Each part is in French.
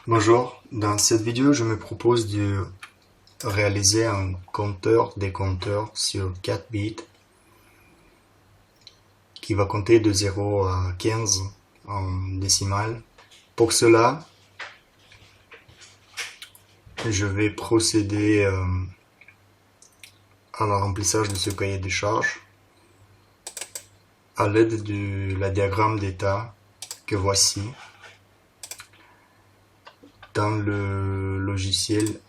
Bonjour, dans cette vidéo je me propose de réaliser un compteur des compteurs sur 4 bits qui va compter de 0 à 15 en décimale. Pour cela, je vais procéder à le remplissage de ce cahier de charges à l'aide de la diagramme d'état que voici dans le logiciel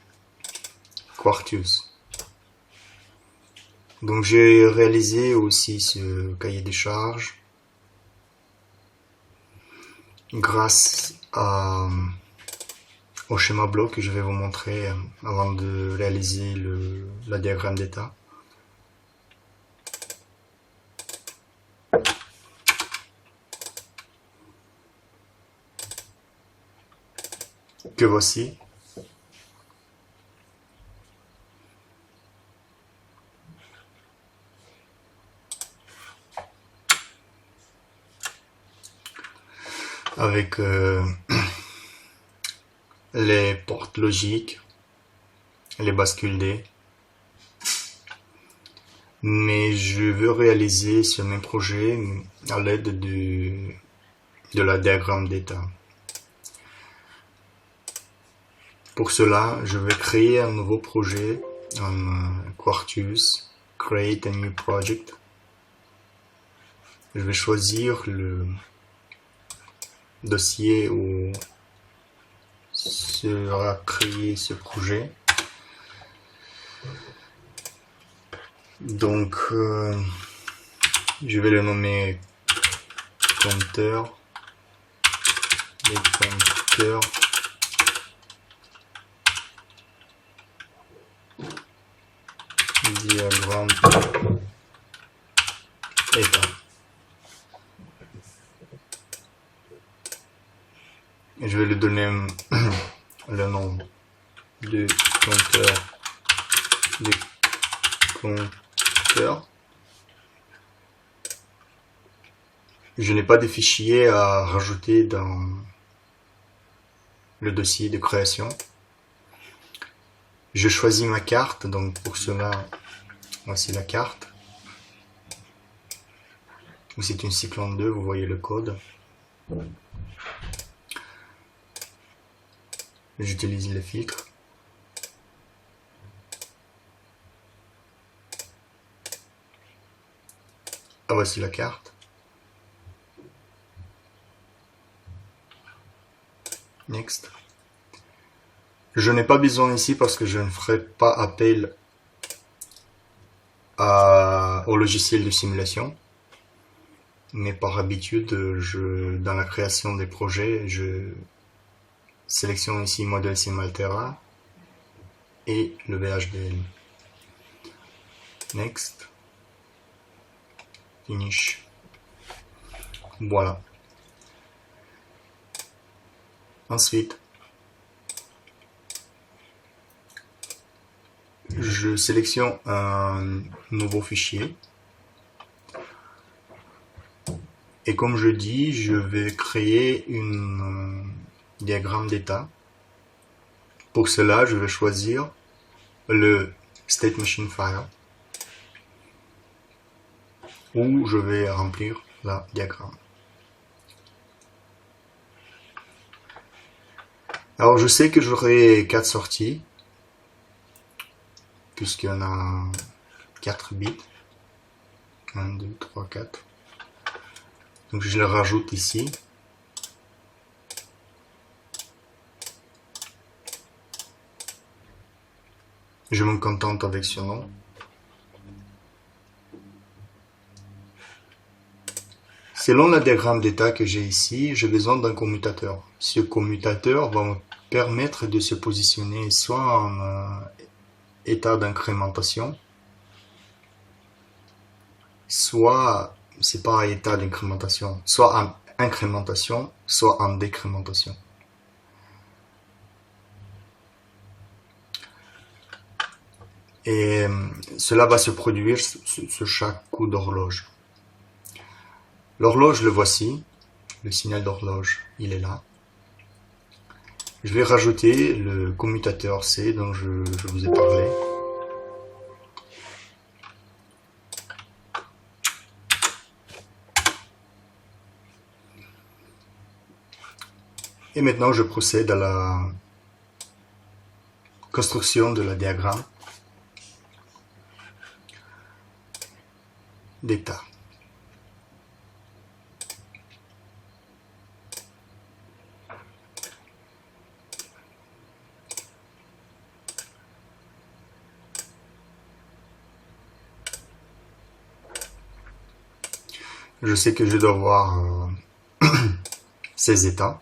Quartus. Donc j'ai réalisé aussi ce cahier des charges grâce au schéma bloc que je vais vous montrer avant de réaliser la diagramme d'état. Que voici. Avec les portes logiques, les bascules D. Mais je veux réaliser ce même projet à l'aide de la diagramme d'état. Pour cela, je vais créer un nouveau projet en Quartus, Create a New Project. Je vais choisir le dossier où sera créé ce projet. Donc, je vais le nommer compteur, les compteurs, diagramme état. Je vais lui donner le nom de compteur. Je n'ai pas de fichier à rajouter dans le dossier de création. Je choisis ma carte, donc pour cela, voici la carte. C'est une Cyclone 2, vous voyez le code. J'utilise le filtre. Ah, voici la carte. Next. Je n'ai pas besoin ici parce que je ne ferai pas appel au logiciel de simulation. Mais par habitude, dans la création des projets, je sélectionne ici Model Simaltera et le VHDL. Next. Finish. Voilà. Ensuite, je sélectionne un nouveau fichier. Et comme je dis, je vais créer une diagramme d'état. Pour cela, je vais choisir le State Machine File où je vais remplir la diagramme. Alors je sais que j'aurai 4 sorties puisqu'il y en a 4 bits. 1, 2, 3, 4. Donc je le rajoute ici. Je me contente avec ce nom. Selon la diagramme d'état que j'ai ici, j'ai besoin d'un commutateur. Ce commutateur va me permettre de se positionner soit en état d'incrémentation, soit, c'est pas état d'incrémentation, soit en incrémentation, soit en décrémentation. Et cela va se produire sur chaque coup d'horloge. L'horloge, le voici. Le signal d'horloge, il est là. Je vais rajouter le commutateur C dont je vous ai parlé. Et maintenant, je procède à la construction de la diagramme d'état. Je sais que je dois voir ces états.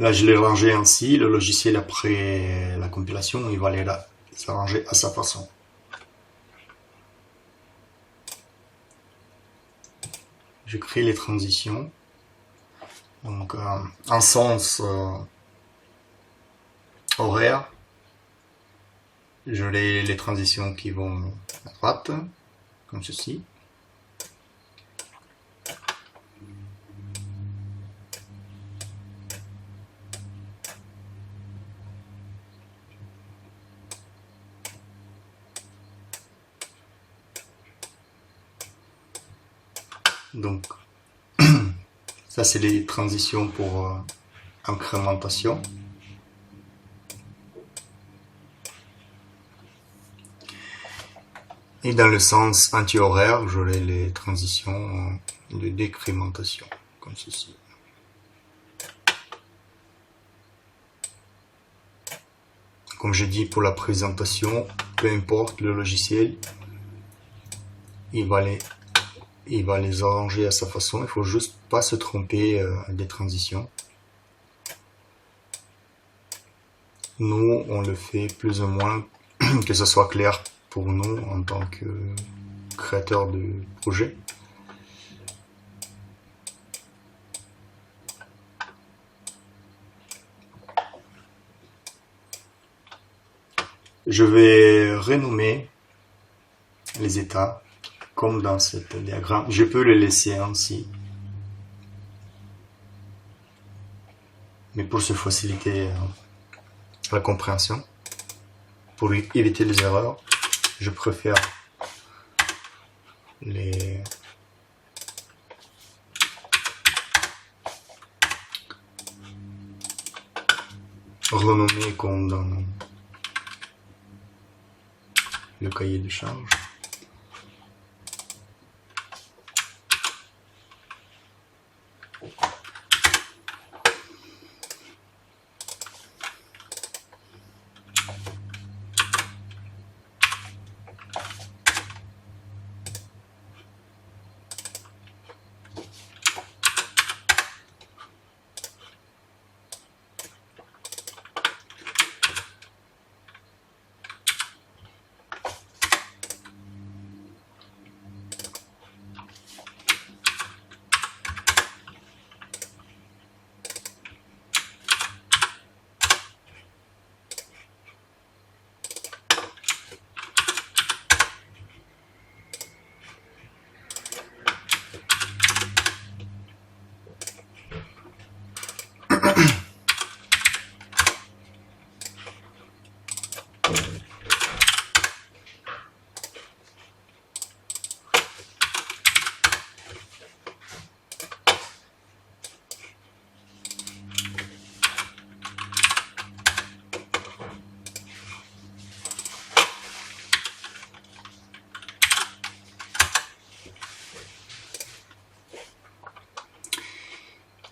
Là, je l'ai rangé ainsi. Le logiciel, après la compilation, il va aller là, s'arranger à sa façon. Je crée les transitions. Donc, en sens horaire, je les transitions qui vont à droite, comme ceci. Donc, ça c'est les transitions pour incrémentation. Et dans le sens anti-horaire, j'aurai les transitions de décrémentation, comme ceci. Comme je dis pour la présentation, peu importe le logiciel, il va les arranger à sa façon. Il ne faut juste pas se tromper des transitions. Nous, on le fait plus ou moins que ce soit clair pour nous en tant que créateur de projet. Je vais renommer les états comme dans ce diagramme. Je peux les laisser ainsi. Mais pour se faciliter la compréhension, pour éviter les erreurs, je préfère les renommer comme dans le cahier de charge.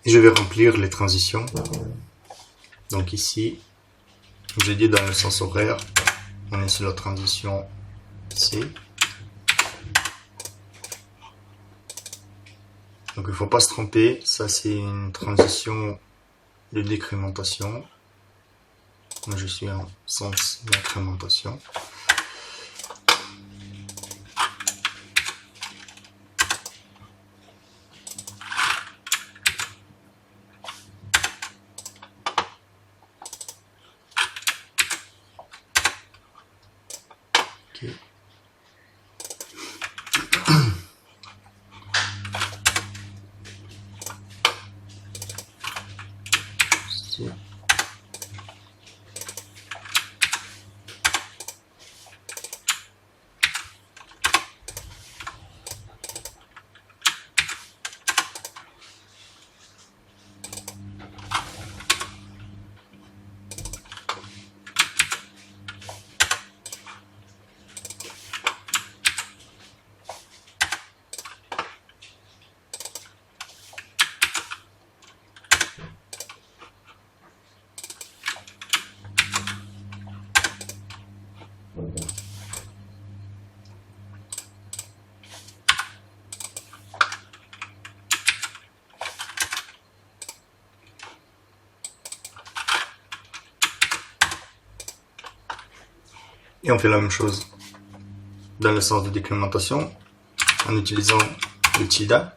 Et je vais remplir les transitions. Donc ici, je dis dans le sens horaire, on est sur la transition C. Donc il ne faut pas se tromper, ça c'est une transition de décrémentation. Moi je suis en sens d'incrémentation. Et on fait la même chose dans le sens de décrémentation en utilisant le tilde.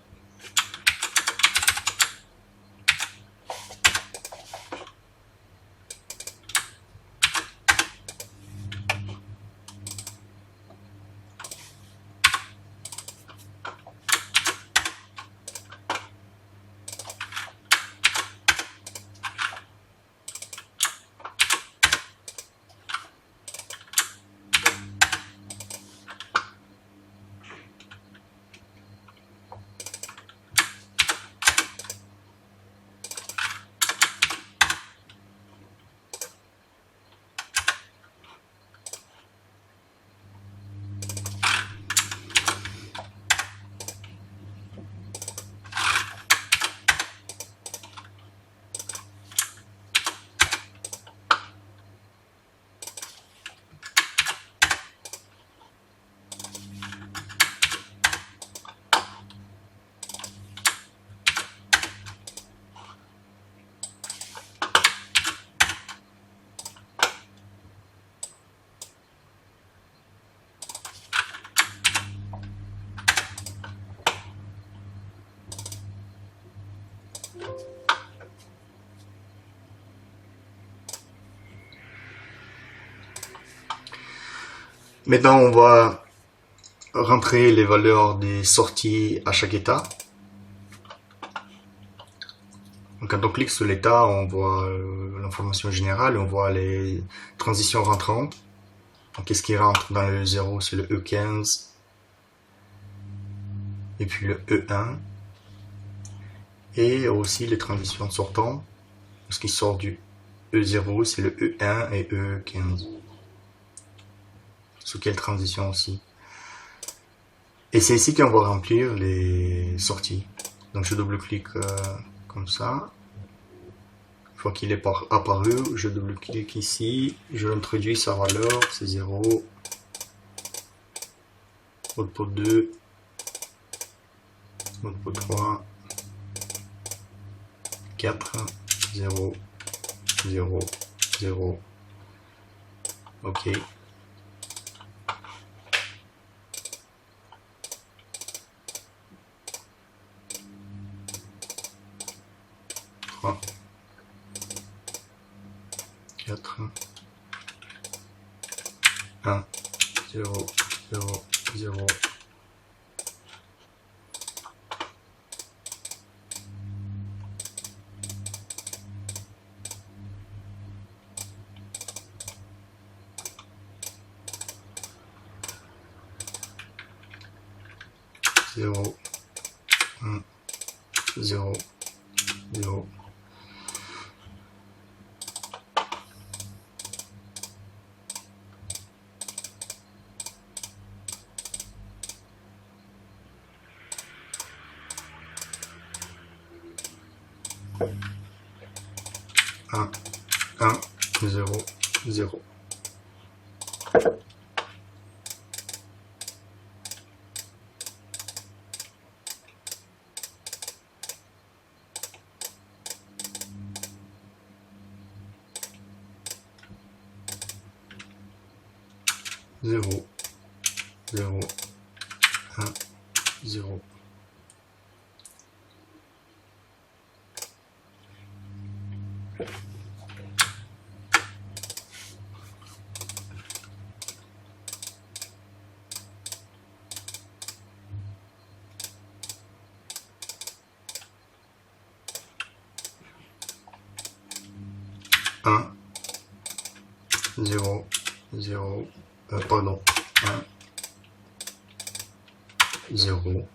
Maintenant, on va rentrer les valeurs des sorties à chaque état. Donc, quand on clique sur l'état, on voit l'information générale, on voit les transitions rentrantes. Donc, qu'est-ce qui rentre dans le E0? C'est le E15 et puis le E1. Et aussi les transitions sortantes. Ce qui sort du E0, c'est le E1 et E15. Sous quelle transition aussi. Et c'est ici qu'on va remplir les sorties. Donc je double-clique comme ça. Une fois qu'il est apparu, je double-clique ici. Je introduis sa valeur, c'est 0. Output 2. Output 3. 4. 0. 0. 0. OK. 3, 4, 1, 0, 0, 0. Zéro, un, 0, 0. Un, 0, 0. Zéro, 0, 1, 0. Un, 0, 0, pardon, 1, 0,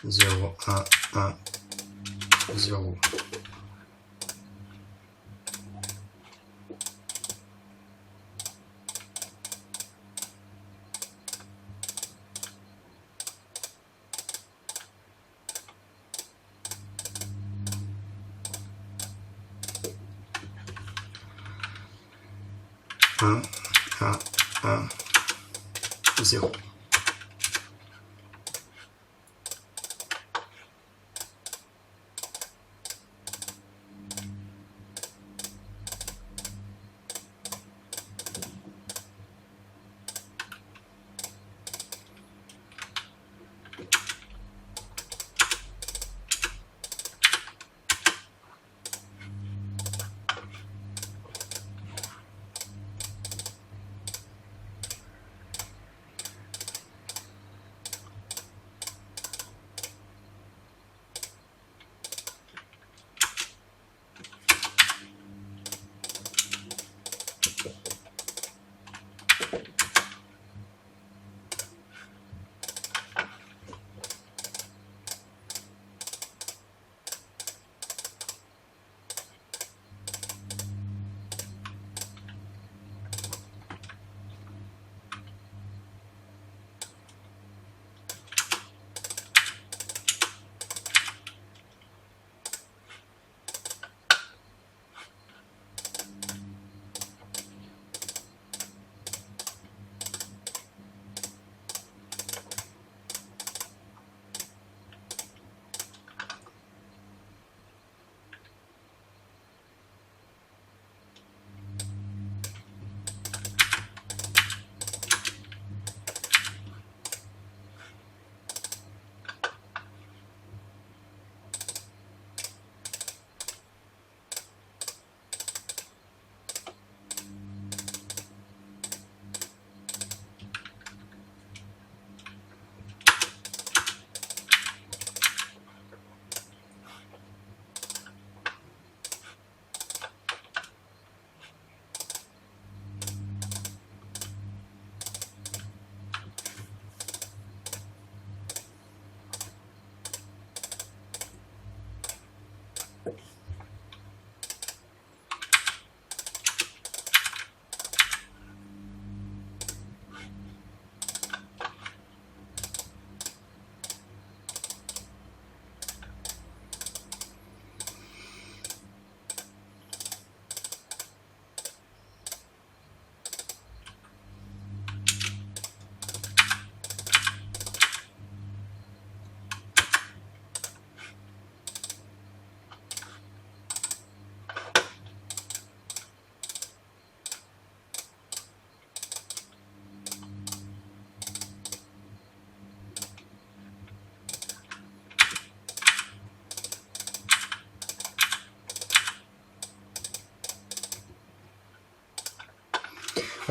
0, 1, 1, 0. 1, 1, 1, 0.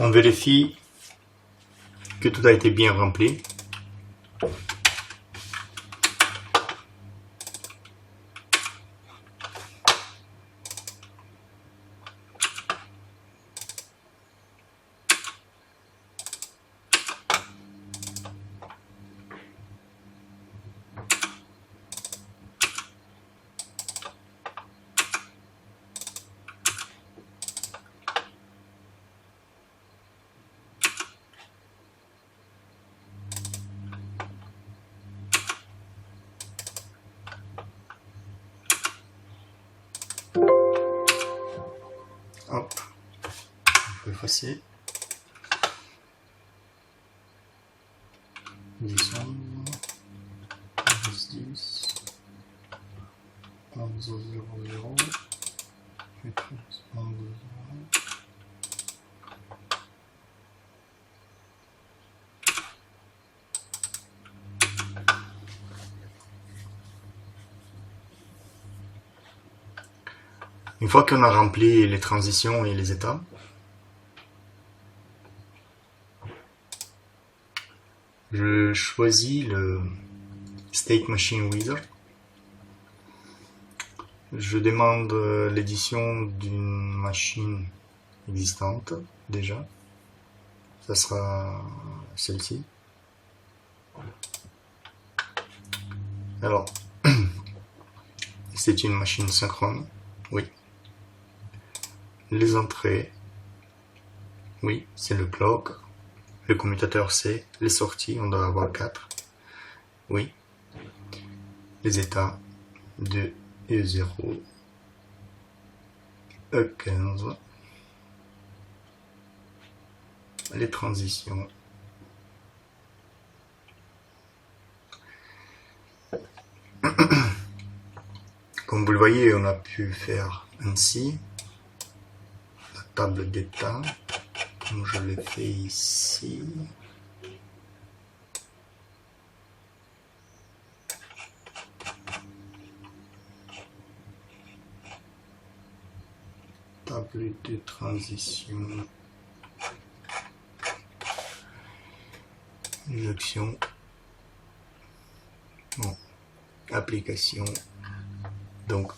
On vérifie que tout a été bien rempli. Hop, on peut effacer. Décembre, 10, 11, 0, 0, 11, 0. Une fois qu'on a rempli les transitions et les états, je choisis le State Machine Wizard. Je demande l'édition d'une machine existante déjà. Ça sera celle-ci. Alors, c'est une machine synchrone. Oui. Les entrées. Oui, c'est le clock. Le commutateur C. Les sorties, on doit avoir 4. Oui. Les états 2 et 0. E15. les transitions. Comme vous le voyez, on a pu faire ainsi la table d'état, comme je l'ai fait ici. Table de transition. Injection. Bon. Application. Donc,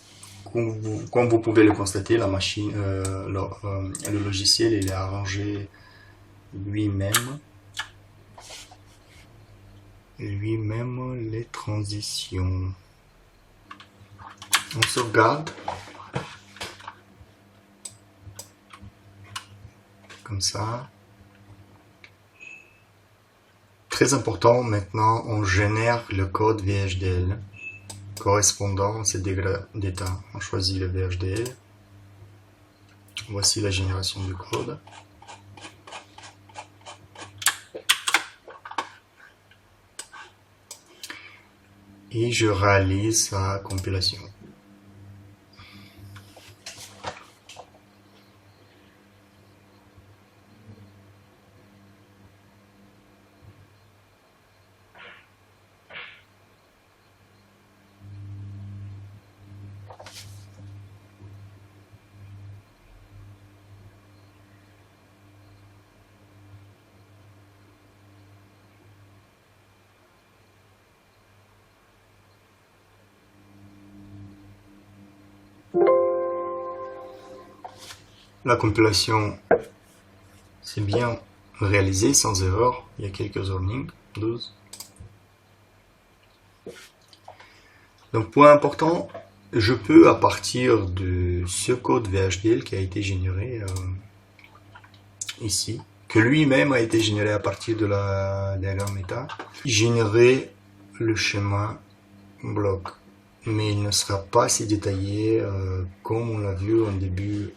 comme vous pouvez le constater, la machine, le logiciel, il est arrangé lui-même les transitions. On sauvegarde comme ça. Très important, maintenant on génère le code VHDL correspondant à ces degrés d'état. On choisit le VHDL. Voici la génération du code. Et je réalise sa compilation. La compilation c'est bien réalisé sans erreur. Il y a quelques warnings. 12. Donc point important, je peux à partir de ce code VHDL qui a été généré ici, que lui-même a été généré à partir de la diagramme état, générer le schéma bloc. Mais il ne sera pas si détaillé comme on l'a vu en début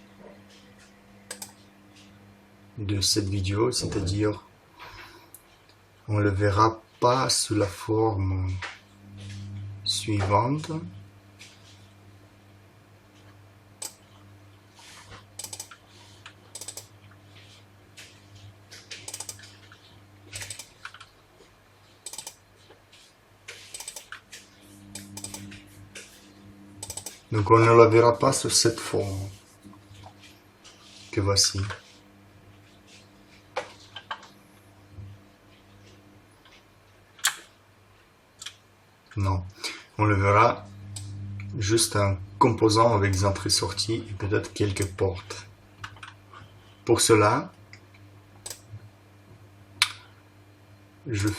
de cette vidéo, c'est-à-dire on le verra pas sous la forme suivante. Donc on ne la verra pas sur cette forme que voici. Non, on le verra juste un composant avec des entrées-sorties et peut-être quelques portes. Pour cela, je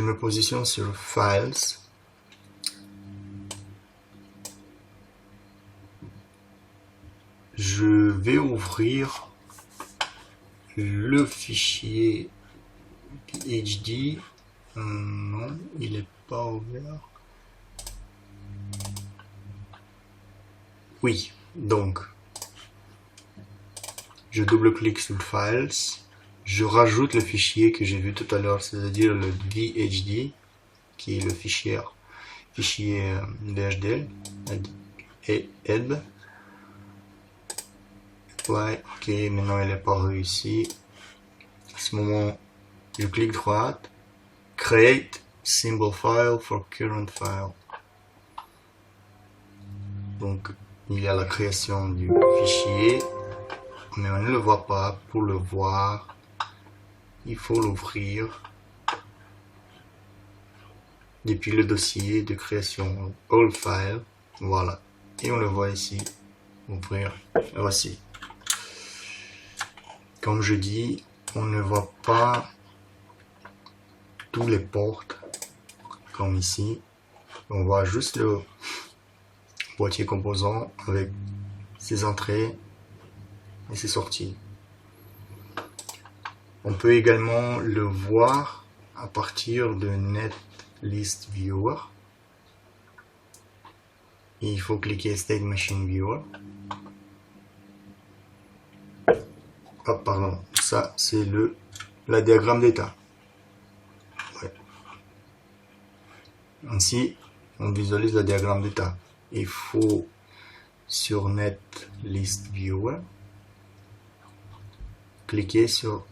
me positionne sur Files. Je vais ouvrir le fichier PhD. Non, il n'est pas ouvert. Oui, donc je double-clique sur Files. Je rajoute le fichier que j'ai vu tout à l'heure, c'est-à-dire le VHD, qui est le fichier VHDL et add. Ouais, ok, maintenant il est paru ici. À ce moment, je clique droite, Create Symbol File for Current File. Donc, il y a la création du fichier, mais on ne le voit pas. Pour le voir, il faut l'ouvrir depuis le dossier de création All File. Voilà, et on le voit ici. Ouvrir, voici. Comme je dis, on ne voit pas tous les portes comme ici. On voit juste le boîtier composant avec ses entrées et ses sorties. On peut également le voir à partir de Netlist Viewer. Et il faut cliquer State Machine Viewer. Ah, pardon, ça c'est la diagramme d'état. Ouais. Ainsi, on visualise la diagramme d'état. Il faut sur Net List Viewer, cliquer sur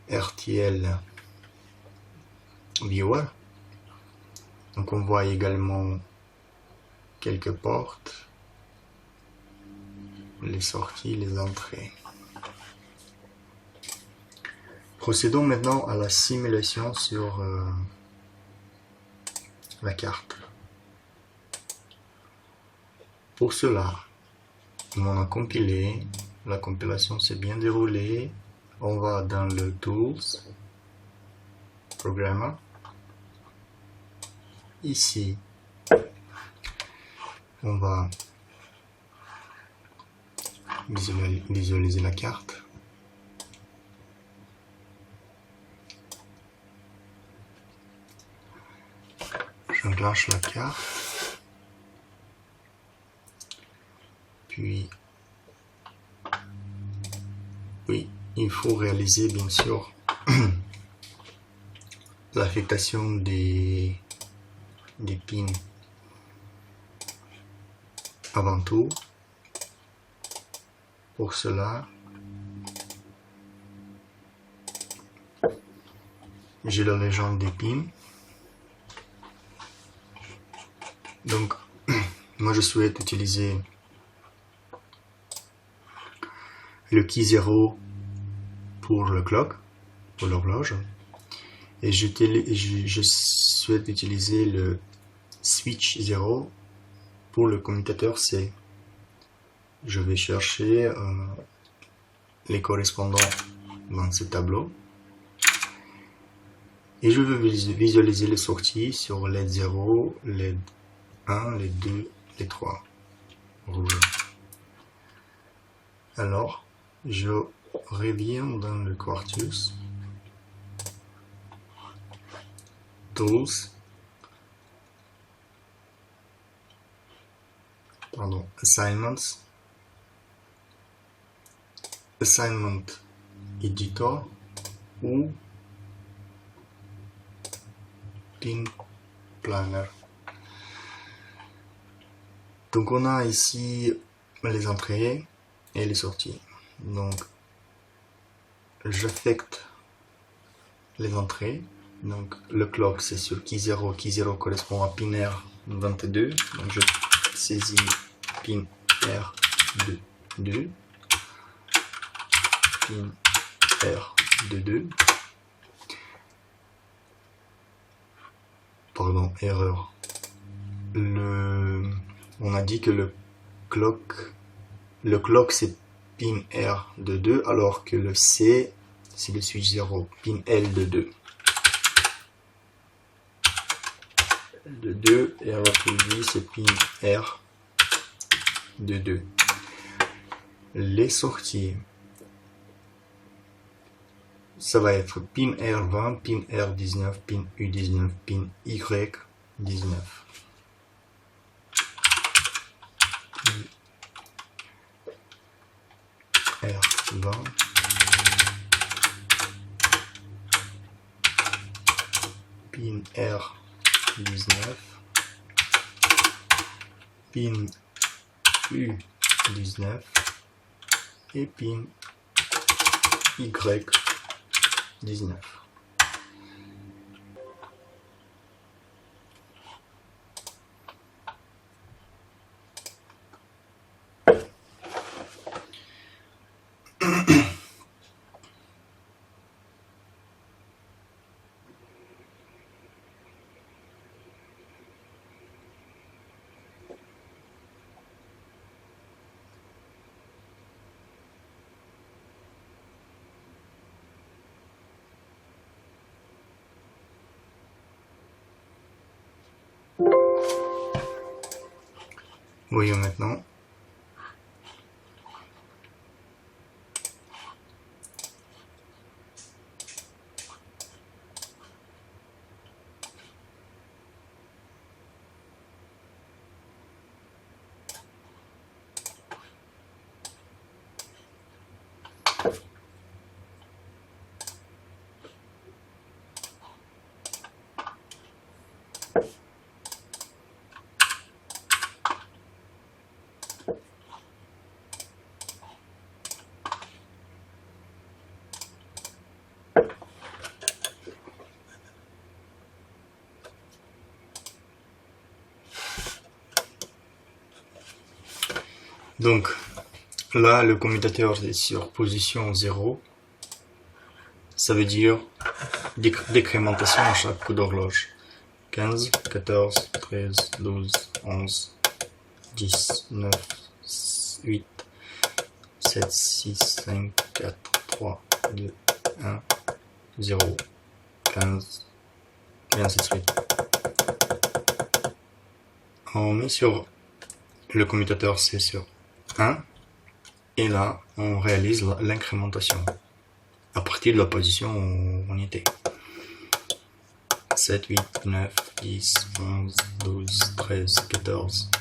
RTL Viewer. Donc on voit également quelques portes, les sorties, les entrées. Procédons maintenant à la simulation sur la carte. Pour cela, on a compilé, la compilation s'est bien déroulée. On va dans le Tools, Programmer. Ici, on va visualiser la carte. J'enclenche la carte. Puis, oui, il faut réaliser bien sûr l'affectation des pins avant tout. Pour cela, j'ai la légende des pins. Donc, moi je souhaite utiliser le key 0 pour le clock, pour l'horloge. Et je souhaite utiliser le switch 0 pour le commutateur C. Je vais chercher les correspondants dans ce tableau. Et je veux visualiser les sorties sur LED 0, LED 1, LED 2, LED 3, rouge. Alors, je reviens dans le Quartus, Tools, Assignments, Assignment Editor ou Pin Planner. Donc on a ici les entrées et les sorties. Donc j'affecte les entrées. Donc le clock c'est sur key 0. Key 0 correspond à pin R22. Donc je saisis pin R22. Pin R22. Pardon, erreur. On a dit que le clock c'est pin R22 alors que le C c'est le switch 0, pin L22. L22 et alors que lui c'est pin R22. Les sorties, ça va être pin R20, pin R19, pin U19, pin Y19. R20, pin R19, pin U19 et pin Y19. Voyons maintenant. Donc, là, le commutateur est sur position 0. Ça veut dire décrémentation à chaque coup d'horloge. 15, 14, 13, 12, 11, 10, 9, 8, 7, 6, 5, 4, 3, 2, 1, 0, 15, et ainsi de suite. On met sur le commutateur, c'est sur 1, et là, on réalise l'incrémentation à partir de la position où on était. 7, 8, 9, 10, 11, 12, 13, 14,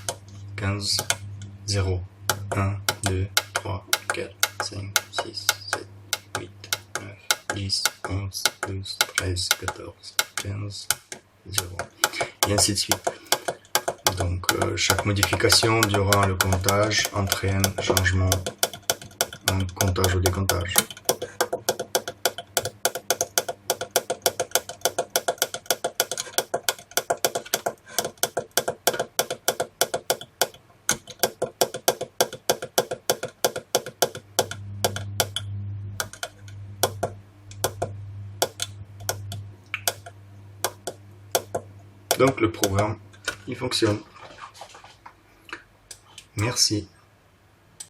15, 0, 1, 2, 3, 4, 5, 6, 7, 8, 9, 10, 11, 12, 13, 14, 15, 0, et ainsi de suite. Donc chaque modification durant le comptage entraîne changement en comptage ou décomptage. Donc le programme, il fonctionne. Merci.